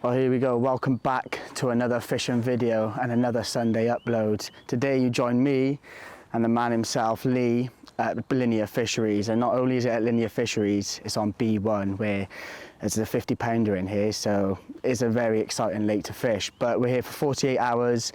Well, here we go. Welcome back to another fishing video and another Sunday upload. Today you join me and the man himself, Lee, at Linear Fisheries. And not only is it at Linear Fisheries, it's on B1 where there's a 50 pounder in here. So it's a very exciting lake to fish. But we're here for 48 hours.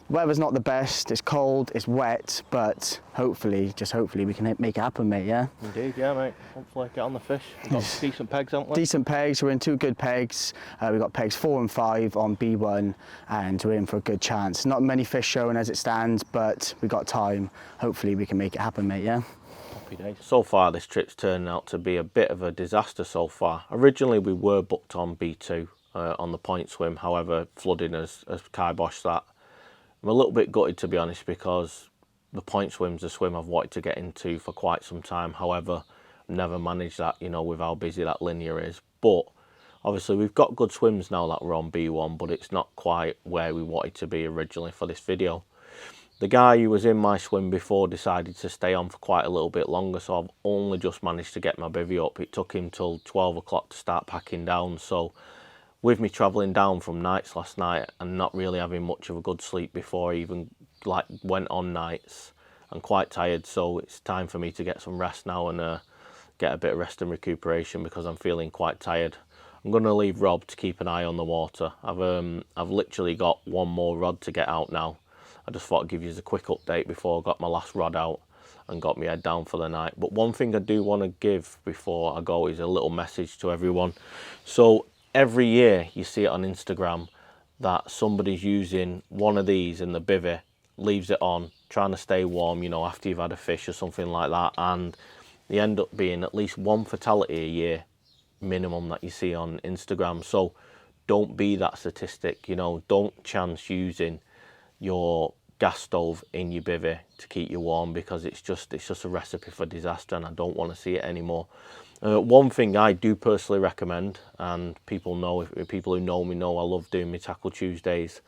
The weather's not the best, it's cold, it's wet, but hopefully, just hopefully we can make it happen, mate, yeah? Indeed, yeah, mate. Hopefully get on the fish. We've got decent pegs, haven't we? Decent pegs, we're in two good pegs. We've got pegs 4 and 5 on B1 and we're in for a good chance. Not many fish showing as it stands, but we've got time. Hopefully we can make it happen, mate, yeah? Happy days. So far this trip's turning out to be a bit of a disaster so far. Originally we were booked on B2 on the point swim, however flooding has kiboshed that. I'm a little bit gutted, to be honest, because the point swim's a swim I've wanted to get into for quite some time. However, I've never managed that, you know, with how busy that linear is. But obviously we've got good swims now that we're on B1, but it's not quite where we wanted to be originally for this video. The guy who was in my swim before decided to stay on for quite a little bit longer, so I've only just managed to get my bivvy up. It took him till 12 o'clock to start packing down, so with me travelling down from nights last night and not really having much of a good sleep before I even went on nights, I'm quite tired, so it's time for me to get some rest now and get a bit of rest and recuperation because I'm feeling quite tired. I'm going to leave Rob to keep an eye on the water. I've literally got one more rod to get out now. I just thought I'd give you a quick update before I got my last rod out and got my head down for the night. But one thing I do want to give before I go is a little message to everyone. So every year you see it on Instagram that somebody's using one of these in the bivvy, leaves it on, trying to stay warm, you know, after you've had a fish or something like that, and they end up being at least one fatality a year minimum that you see on Instagram. So don't be that statistic, you know, don't chance using your gas stove in your bivvy to keep you warm, because it's just a recipe for disaster and I don't want to see it anymore. One thing I do personally recommend, and people who know me know I love doing my Tackle Tuesdays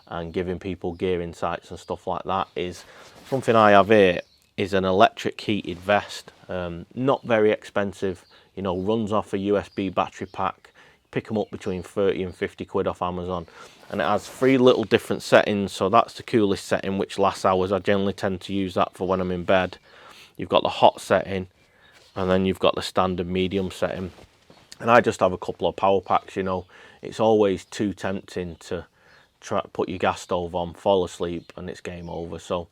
and giving people gear insights and stuff like that, is something I have here is an electric heated vest. Not very expensive, you know, runs off a USB battery pack. Pick them up between 30 and 50 quid off Amazon, and it has 3 little different settings. So that's the coolest setting, which lasts hours. I generally tend to use that for when I'm in bed. You've got the hot setting, and then you've got the standard medium setting, and I just have a couple of power packs. You know, it's always too tempting to try to put your gas stove on, fall asleep, and it's game over. So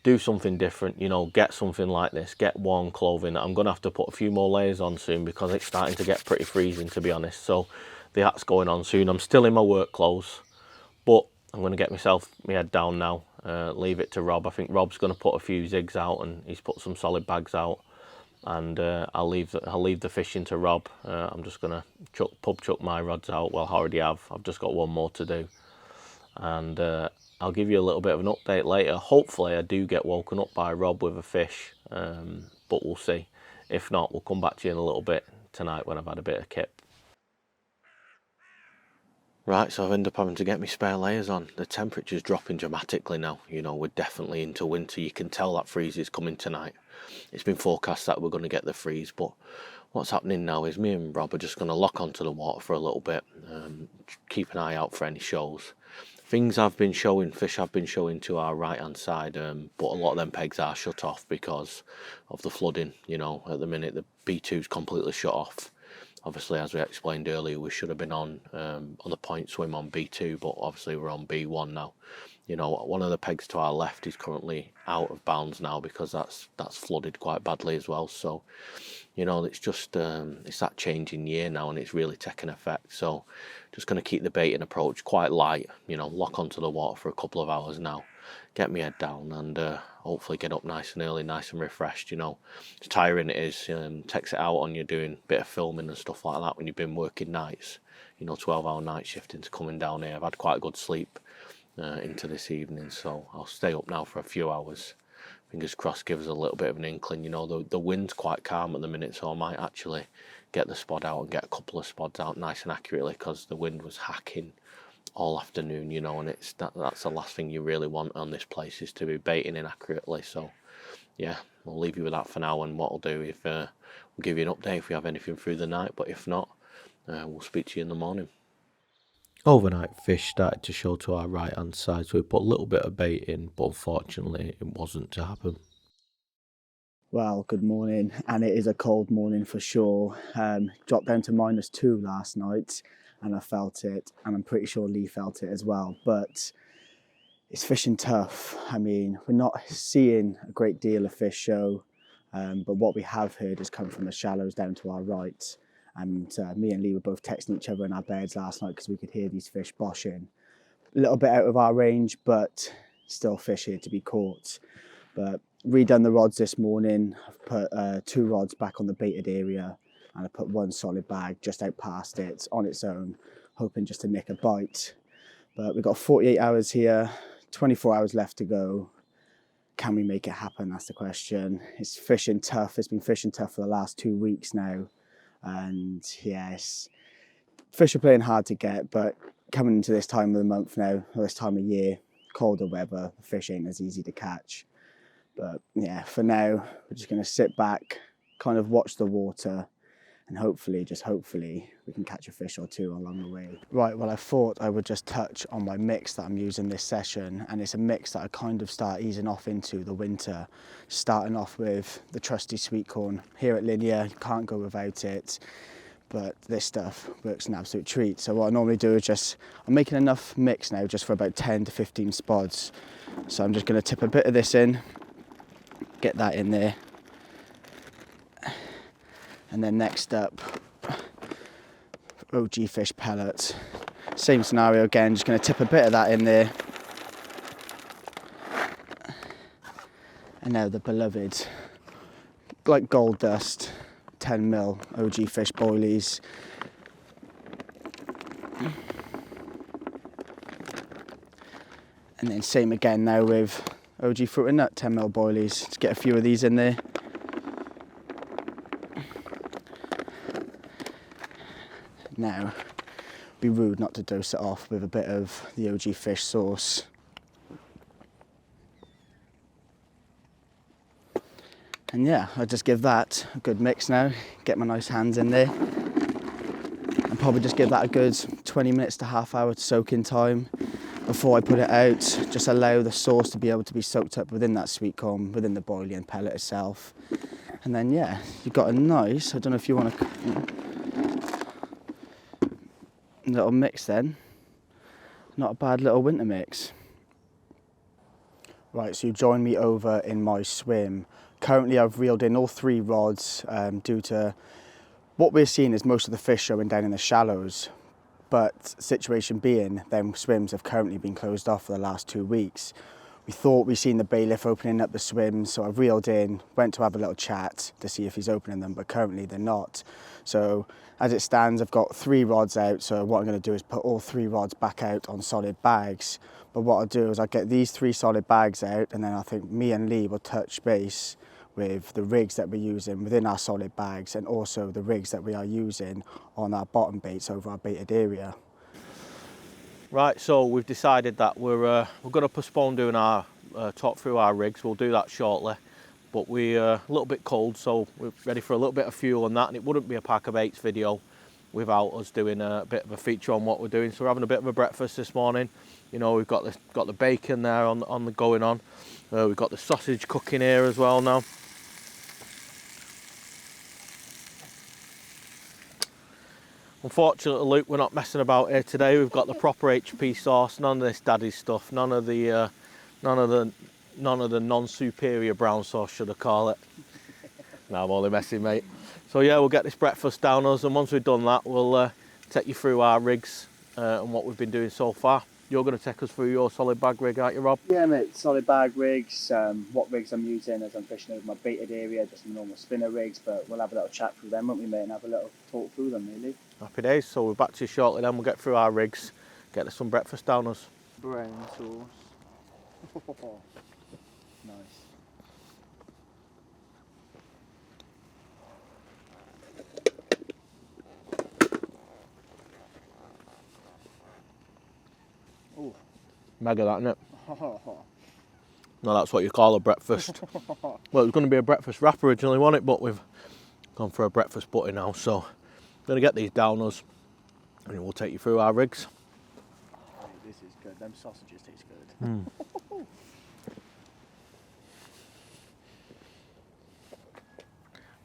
do something different, you know, get something like this, get warm clothing. I'm gonna have to put a few more layers on soon because it's starting to get pretty freezing, to be honest. So the hat's going on soon. I'm still in my work clothes, but I'm gonna get my head down now, leave it to Rob. I think Rob's gonna put a few zigs out and he's put some solid bags out, and I'll leave the fishing to Rob. I'm just gonna pub chuck my rods out. Well, I already have. I've just got one more to do, and I'll give you a little bit of an update later. Hopefully I do get woken up by Rob with a fish, but we'll see. If not, we'll come back to you in a little bit tonight when I've had a bit of kip. Right, so I've ended up having to get my spare layers on. The temperature's dropping dramatically now. You know, we're definitely into winter. You can tell that freeze is coming tonight. It's been forecast that we're going to get the freeze, but what's happening now is me and Rob are just going to lock onto the water for a little bit, keep an eye out for any shows. Fish have been showing to our right hand side, but a lot of them pegs are shut off because of the flooding. You know, at the minute the B2's completely shut off. Obviously, as we explained earlier, we should have been on the point swim on B2, but obviously we're on B1 now. You know, one of the pegs to our left is currently out of bounds now because that's flooded quite badly as well. So, you know, it's just it's that changing year now, and it's really taking effect. So, just going to keep the baiting approach quite light. You know, lock onto the water for a couple of hours now, get my head down, and hopefully get up nice and early, nice and refreshed. You know, it's tiring, it is. Takes it out on you doing a bit of filming and stuff like that when you've been working nights. You know, 12-hour night shift into coming down here. I've had quite a good sleep into this evening, so I'll stay up now for a few hours. Fingers crossed, give us a little bit of an inkling. You know, the wind's quite calm at the minute, so I might actually get the spot out and get a couple of spots out nice and accurately, because the wind was hacking all afternoon, you know, and that's the last thing you really want on this place, is to be baiting inaccurately. So yeah, we'll leave you with that for now, and what I'll do, if we'll give you an update if we have anything through the night, but if not, we'll speak to you in the morning. Overnight fish started to show to our right hand side, so we put a little bit of bait in, but unfortunately it wasn't to happen. Well, good morning, and it is a cold morning for sure. Dropped down to -2 last night, and I felt it, and I'm pretty sure Lee felt it as well. But it's fishing tough. I mean, we're not seeing a great deal of fish show, but what we have heard has come from the shallows down to our right. And me and Lee were both texting each other in our beds last night because we could hear these fish boshing. A little bit out of our range, but still fish here to be caught. But redone the rods this morning. I've put 2 rods back on the baited area, and I put 1 solid bag just out past it on its own, hoping just to nick a bite. But we've got 48 hours here, 24 hours left to go. Can we make it happen? That's the question. It's fishing tough. It's been fishing tough for the last 2 weeks now. And yes, fish are playing hard to get, but coming into this time of the month now, or this time of year, colder weather, the fish ain't as easy to catch. But yeah, for now, we're just going to sit back, kind of watch the water, and hopefully, just hopefully, we can catch a fish or 2 along the way. Right, well, I thought I would just touch on my mix that I'm using this session, and it's a mix that I kind of start easing off into the winter, starting off with the trusty sweet corn. Here at Linear, you can't go without it, but this stuff works an absolute treat. So what I normally do is I'm making enough mix now just for about 10 to 15 spods. So I'm just going to tip a bit of this in, get that in there, and then next up, OG fish pellets. Same scenario again, just going to tip a bit of that in there. And now the beloved, like gold dust, 10mm OG fish boilies. And then same again now with OG fruit and nut 10mm boilies. Just get a few of these in there. Now, it'd be rude not to dose it off with a bit of the OG fish sauce. And yeah, I'll just give that a good mix now, get my nice hands in there. And probably just give that a good 20 minutes to half hour to soak in time before I put it out. Just allow the sauce to be able to be soaked up within that sweet corn, within the boiling pellet itself. And then yeah, you've got a nice, I don't know if you want to, little mix then. Not a bad little winter mix. Right, so you join me over in my swim. Currently I've reeled in all 3 rods due to what we're seeing is most of the fish showing down in the shallows. But situation being, them swims have currently been closed off for the last 2 weeks. We thought we seen the bailiff opening up the swims, so I reeled in, went to have a little chat to see if he's opening them, but currently they're not. So as it stands, I've got 3 rods out, so what I'm going to do is put all 3 rods back out on solid bags. But what I'll do is I'll get these 3 solid bags out, and then I think me and Lee will touch base with the rigs that we're using within our solid bags, and also the rigs that we are using on our bottom baits over our baited area. Right, so we've decided that we're going to postpone doing our talk through our rigs. We'll do that shortly, but we're a little bit cold, so we're ready for a little bit of fuel on that, and it wouldn't be a ParkerBaits video without us doing a bit of a feature on what we're doing. So we're having a bit of a breakfast this morning. You know, we've got the bacon there on the going on. We've got the sausage cooking here as well now. Unfortunately, Luke, we're not messing about here today. We've got the proper HP sauce, none of this daddy stuff, none of the non-superior brown sauce, should I call it? No, I'm only messing, mate. So yeah, we'll get this breakfast down us, and once we've done that, we'll take you through our rigs and what we've been doing so far. You're going to take us through your solid bag rig, aren't you, Rob? Yeah, mate, solid bag rigs, what rigs I'm using as I'm fishing over my baited area, just normal spinner rigs, but we'll have a little chat through them, won't we, mate, and have a little talk through them, really. Happy days. So we're back to you shortly then. We'll get through our rigs, get some breakfast down us. Brown sauce. Nice. Ooh. Mega that, isn't it? No, that's what you call a breakfast. Well, it was going to be a breakfast wrap originally, wasn't it? But we've gone for a breakfast butty now. So I'm going to get these down us, and we'll take you through our rigs. good. Them sausages taste good.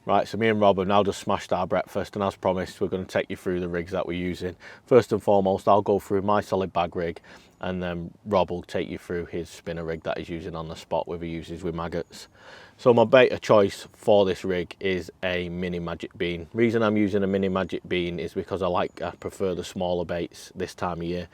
Right, so me and Rob have now just smashed our breakfast, and as promised, we're going to take you through the rigs that we're using. First and foremost, I'll go through my solid bag rig, and then Rob will take you through his spinner rig that he's using on the spot, where he uses with maggots. So my bait of choice for this rig is a mini magic bean. Reason I'm using a mini magic bean is because I prefer the smaller baits this time of year,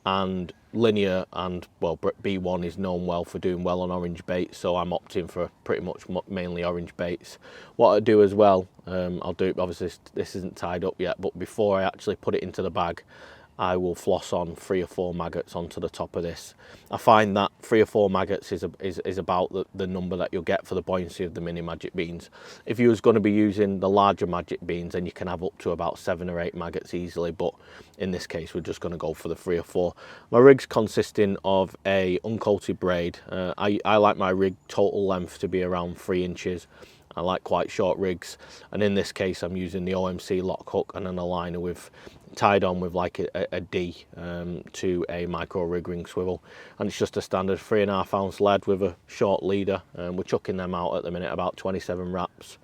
and Linear and well B1 is known well for doing well on orange baits, so I'm opting for pretty much mainly orange baits. What I do as well, I'll do, obviously this isn't tied up yet, but before I actually put it into the bag, I will floss on 3 or 4 maggots onto the top of this. I find that 3 or 4 maggots is about the number that you'll get for the buoyancy of the mini magic beans. If you was going to be using the larger magic beans, then you can have up to about 7 or 8 maggots easily, but in this case we're just going to go for the 3 or 4. My rig's consisting of a uncoated braid. I like my rig total length to be around 3 inches. I like quite short rigs, and in this case I'm using the OMC lock hook and an aligner with tied on with like a D to a micro rig ring swivel, and it's just a standard 3.5 ounce lead with a short leader, and we're chucking them out at the minute about 27 wraps.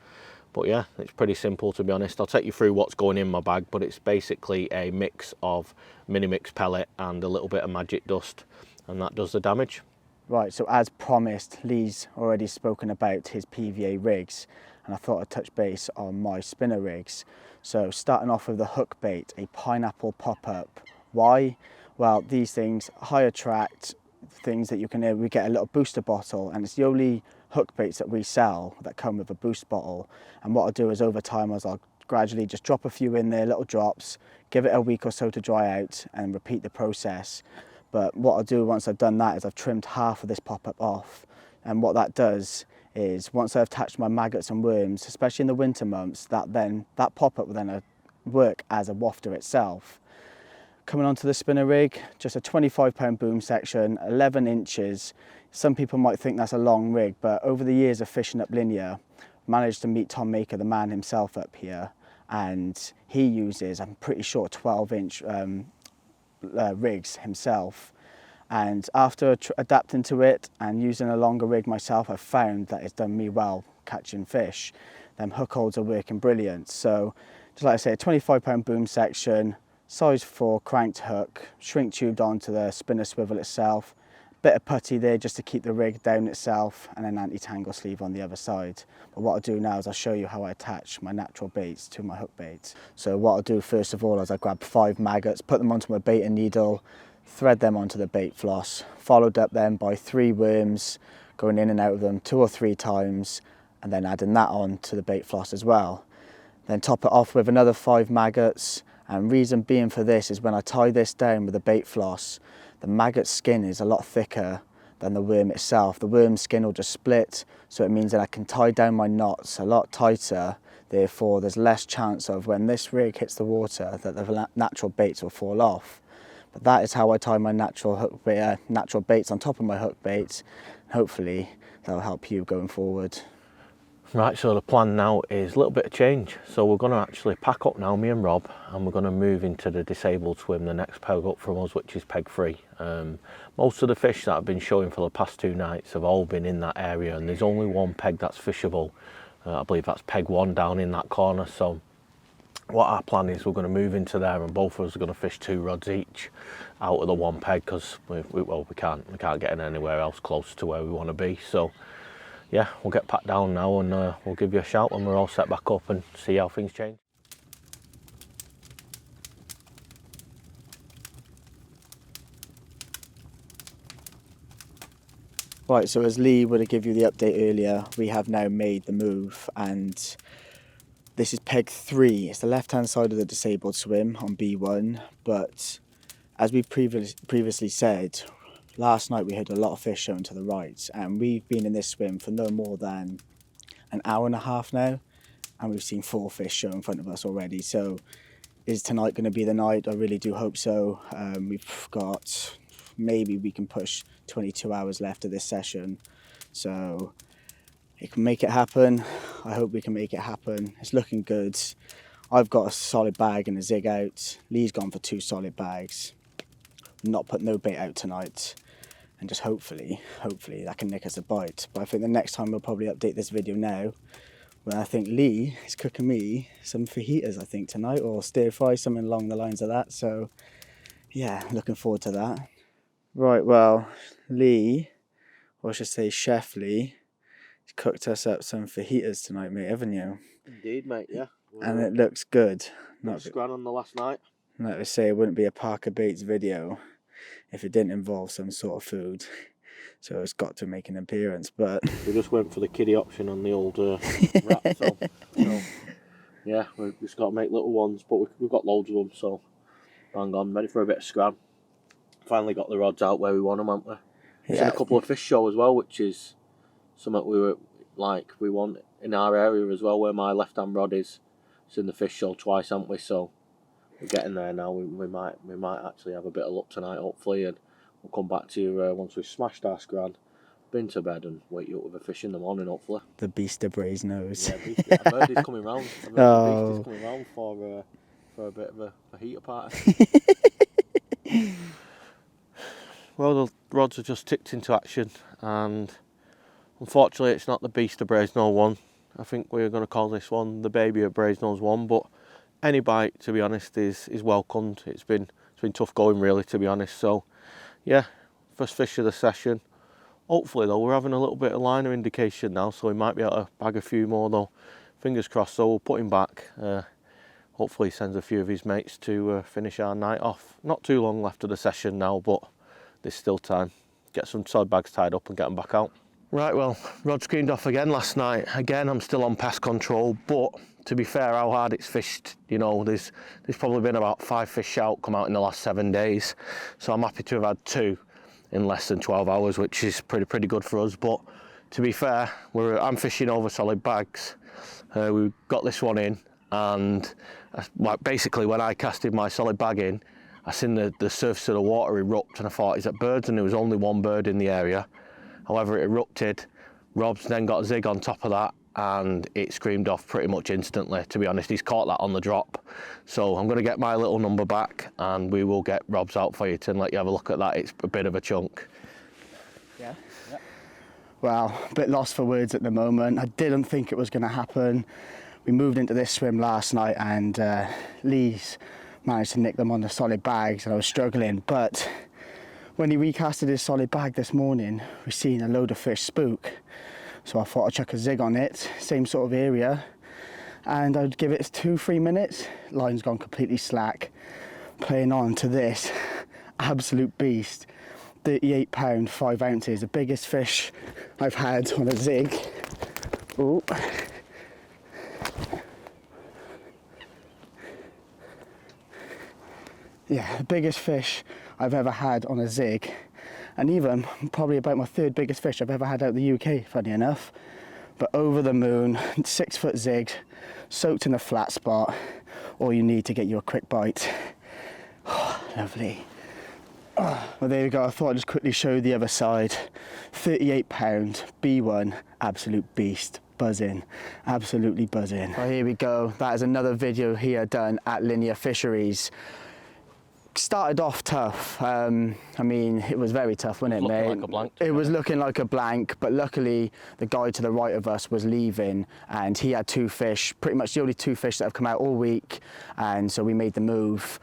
But yeah, it's pretty simple, to be honest. I'll take you through what's going in my bag, but it's basically a mix of mini mix pellet and a little bit of magic dust, and that does the damage. Right, so as promised, Lee's already spoken about his PVA rigs, and I thought I'd touch base on my spinner rigs. So starting off with the hook bait, a pineapple pop-up. Why? Well, these things, high attract, things that you can, we get a little booster bottle, and it's the only hook baits that we sell that come with a boost bottle. And what I'll do is over time, I'll gradually just drop a few in there, little drops, give it a week or so to dry out, and repeat the process. But what I'll do once I've done that is I've trimmed half of this pop-up off. And what that does is once I've attached my maggots and worms, especially in the winter months, that pop-up will then work as a wafter itself. Coming onto the spinner rig, just a 25-pound boom section, 11 inches. Some people might think that's a long rig, but over the years of fishing up Linear, managed to meet Tom Maker, the man himself, up here, and he uses, I'm pretty sure, 12-inch rigs himself. And after adapting to it and using a longer rig myself, I've found that it's done me well catching fish. Them hook holds are working brilliant. So just like I say, a 25-pound boom section, size 4 cranked hook, shrink tubed onto the spinner swivel itself, bit of putty there just to keep the rig down itself, and an anti-tangle sleeve on the other side. But what I'll do now is I'll show you how I attach my natural baits to my hook baits. So what I'll do first of all is I grab 5 maggots, put them onto my baiting needle, thread them onto the bait floss, followed up then by 3 worms, going in and out of them 2 or 3 times, and then adding that on to the bait floss as well. Then top it off with another 5 maggots, and reason being for this is when I tie this down with the bait floss, the maggot skin is a lot thicker than the worm itself. The worm skin will just split, so it means that I can tie down my knots a lot tighter. Therefore, there's less chance of when this rig hits the water that the natural baits will fall off. But that is how I tie my natural baits on top of my hook baits. Hopefully, that'll help you going forward. Right, so the plan now is a little bit of change. So we're going to actually pack up now, me and Rob, and we're going to move into the disabled swim, the next peg up from us, which is peg 3. Most of the fish that I've been showing for the past 2 nights have all been in that area, and there's only one peg that's fishable. I believe that's peg 1 down in that corner. So what our plan is, we're going to move into there, and both of us are going to fish 2 rods each out of the one peg, because we can't get in anywhere else close to where we want to be. So yeah, we'll get packed down now, and we'll give you a shout when we're all set back up and see how things change. Right, so as Lee would have given you the update earlier, we have now made the move, and this is peg 3. It's the left-hand side of the disabled swim on B1, but as we previously said, last night we had a lot of fish showing to the right, and we've been in this swim for no more than an hour and a half now, and we've seen 4 fish show in front of us already. So is tonight going to be the night? I really do hope so. We've got, maybe we can push 22 hours left of this session, so it can make it happen. I hope we can make it happen. It's looking good. I've got a solid bag and a zig out. Lee's gone for 2 solid bags. not put no bait out tonight, and just hopefully that can nick us a bite. But I think the next time we'll probably update this video now, when I think Lee is cooking me some fajitas, I think, tonight, or stir fry, something along the lines of that. So yeah, looking forward to that. Right, well, Lee, or I should say Chef Lee, has cooked us up some fajitas tonight, mate, haven't you? Indeed, mate, yeah. And it looks good. Not scran on the last night. Like I say, it wouldn't be a ParkerBaits video if it didn't involve some sort of food. So it's got to make an appearance, but... We just went for the kiddie option on the old wrap, so yeah, we've just got to make little ones, but we've got loads of them, so hang on, ready for a bit of scran. Finally got the rods out where we want them, haven't we? We've seen a couple of fish show as well, which is something we want in our area as well, where my left-hand rod is. It's in the fish show twice, haven't we? So we're getting there now. We might actually have a bit of luck tonight, hopefully, and we'll come back to you once we've smashed our scran, been to bed, and wake you up with a fish in the morning, hopefully. The beast of Brasenose. Yeah, I've heard he's coming round. The beast is coming round for a bit of a heater party. Well, the rods are just ticked into action, and unfortunately it's not the beast of Brasenose One. I think we're going to call this one the baby of Brasenose One, but any bite, to be honest, is welcomed. It's been tough going, really, to be honest. So yeah, first fish of the session. Hopefully though, we're having a little bit of liner indication now, so we might be able to bag a few more though. Fingers crossed, so we'll put him back. Hopefully he sends a few of his mates to finish our night off. Not too long left of the session now, but there's still time. Get some solid bags tied up and get them back out. Right, well, rod screened off again last night. Again, I'm still on pest control, but to be fair, how hard it's fished, you know, there's probably been about 5 fish out come out in the last 7 days. So I'm happy to have had 2 in less than 12 hours, which is pretty good for us. But to be fair, I'm fishing over solid bags. We got this one in, and basically when I casted my solid bag in, I seen the surface of the water erupt, and I thought, is that birds? And there was only one bird in the area. However, it erupted. Rob's then got a zig on top of that, and it screamed off pretty much instantly. To be honest, he's caught that on the drop. So I'm going to get my little number back, and we will get Rob's out for you to let you have a look at that. It's a bit of a chunk. Yeah. Well, a bit lost for words at the moment. I didn't think it was going to happen. We moved into this swim last night, and Lee's managed to nick them on the solid bags, and I was struggling. But when he recasted his solid bag this morning, we seen a load of fish spook. So I thought I'd chuck a zig on it, same sort of area, and I'd give it 2-3 minutes. Line's gone completely slack. Playing on to this absolute beast, 38 pound, 5 ounces, the biggest fish I've had on a zig. Ooh. Yeah, the biggest fish I've ever had on a zig, and even probably about my 3rd biggest fish I've ever had out of the UK, funny enough. But over the moon, 6-foot zig, soaked in a flat spot, all you need to get you a quick bite. Oh, lovely. Oh, well, there you go. I thought I'd just quickly show you the other side. 38 pound, B1, absolute beast. Buzzing, absolutely buzzing. Well, here we go. That is another video here done at Linear Fisheries. Started off tough. I mean, it was very tough, wasn't it, mate? Like a blank. It was looking like a blank, but luckily the guy to the right of us was leaving, and he had 2 fish, pretty much the only 2 fish that have come out all week, and so we made the move,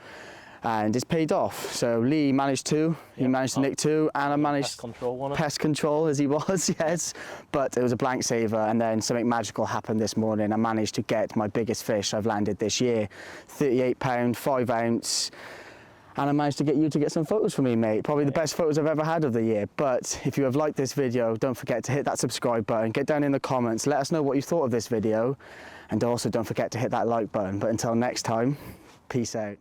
and it's paid off. So Lee managed 2, he managed to nick 2, and I managed pest control as he was, yes, but it was a blank saver, and then something magical happened this morning. I managed to get my biggest fish I've landed this year, 38 pound, 5 ounce. And I managed to get you to get some photos for me, mate. Probably the best photos I've ever had of the year. But if you have liked this video, don't forget to hit that subscribe button. Get down in the comments. Let us know what you thought of this video. And also don't forget to hit that like button. But until next time, peace out.